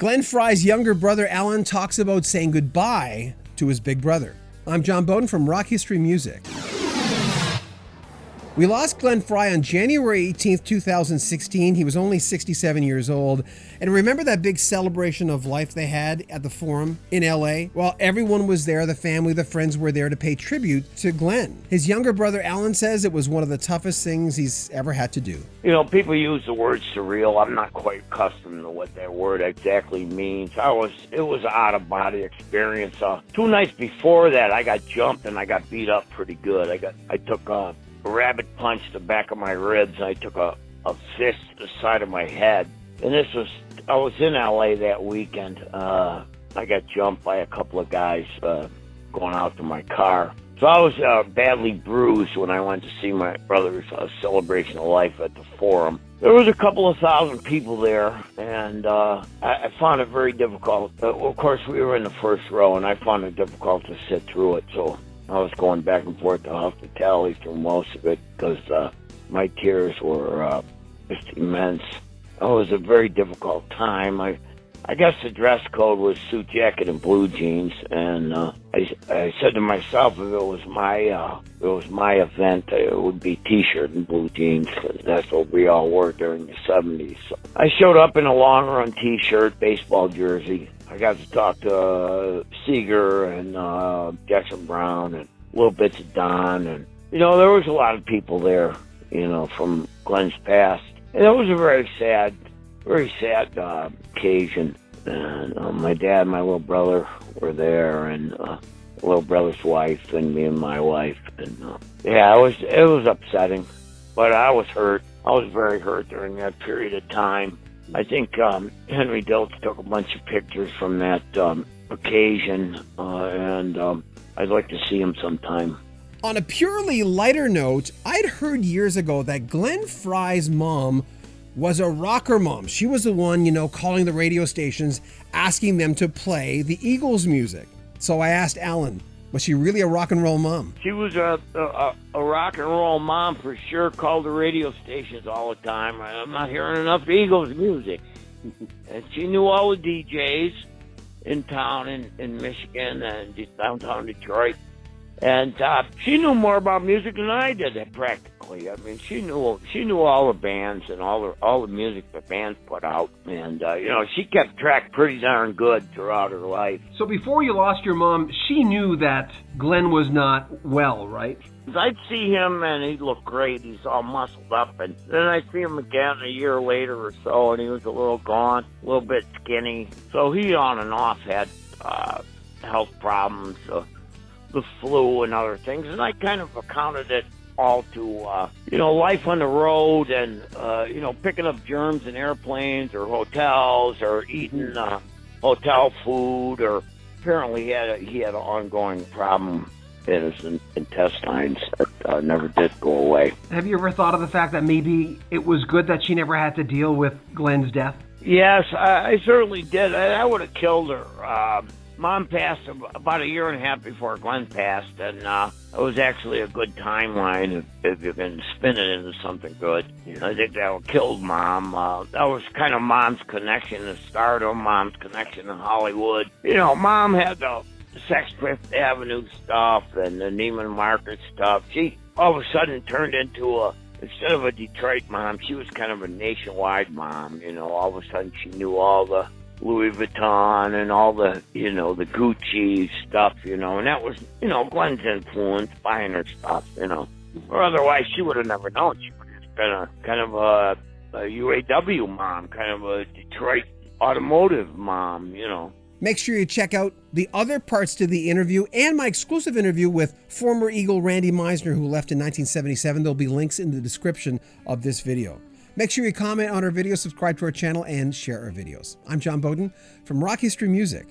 Glen Frey's younger brother Alan talks about saying goodbye to his big brother. I'm John Beaudin from Rock History Music. We lost Glen Frey on January 18th, 2016. He was only 67 years old. And remember that big celebration of life they had at the Forum in LA? Well, everyone was there. The family, the friends were there to pay tribute to Glen. His younger brother Alan says it was one of the toughest things he's ever had to do. You know, people use the word surreal. I'm not quite accustomed to what that word exactly means. It was an out-of-body experience. 2 nights before that, I got jumped and I got beat up pretty good. I took a rabbit punch to the back of my ribs. I took a fist to the side of my head. And I was in LA that weekend. I got jumped by a couple of guys going out to my car. So I was badly bruised when I went to see my brother's celebration of life at the Forum. There was a couple of thousand people there, and I found it very difficult. Of course, we were in the first row, and I found it difficult to sit through it. So I was going back and forth to hospitality through most of it because my tears were just immense. It was a very difficult time. I guess the dress code was suit jacket and blue jeans, and I said to myself, if it was my event, it would be T-shirt and blue jeans, because that's what we all wore during the 70s. So I showed up in a long run T-shirt, baseball jersey. I got to talk to Seeger and Jackson Brown and little bits of Don, and there was a lot of people there, from Glen's past. And it was a very sad occasion. And my dad and my little brother were there, and the little brother's wife, and me and my wife. And it was upsetting, but I was hurt. I was very hurt during that period of time. I think Henry Diltz took a bunch of pictures from that occasion, and I'd like to see him sometime. On a purely lighter note, I'd heard years ago that Glen Frey's mom was a rocker mom. She was the one, calling the radio stations, asking them to play the Eagles music. So I asked Alan, was she really a rock and roll mom? She was a rock and roll mom for sure. Called the radio stations all the time. I'm not hearing enough Eagles music. And she knew all the DJs in town in Michigan and downtown Detroit. And she knew more about music than I did, practically. I mean, she knew all the bands and all the music the bands put out. And, she kept track pretty darn good throughout her life. So before you lost your mom, she knew that Glen was not well, right? I'd see him, and he'd look great. He's all muscled up. And then I'd see him again a year later or so, and he was a little gaunt, a little bit skinny. So he on and off had health problems, the flu and other things, and I kind of accounted it all to, life on the road and, picking up germs in airplanes or hotels or eating hotel food, or apparently he had an ongoing problem in his intestines that never did go away. Have you ever thought of the fact that maybe it was good that she never had to deal with Glen's death? Yes, I certainly did. I would have killed her. Mom passed about a year and a half before Glen passed, and it was actually a good timeline if you can spin it into something good. I think that would kill Mom. That was kind of Mom's connection to stardom, Mom's connection to Hollywood. Mom had the Sex Fifth Avenue stuff and the Neiman Marcus stuff. She all of a sudden turned into instead of a Detroit mom, she was kind of a nationwide mom. All of a sudden she knew all the Louis Vuitton and all the, the Gucci stuff, and that was, Glen's influence, buying her stuff, or otherwise she would have never known. She would have been a kind of a UAW mom, kind of a Detroit automotive mom, Make sure you check out the other parts to the interview and my exclusive interview with former Eagle Randy Meisner, who left in 1977. There'll be links in the description of this video. Make sure you comment on our video, subscribe to our channel, and share our videos. I'm John Beaudin from Rock History Music.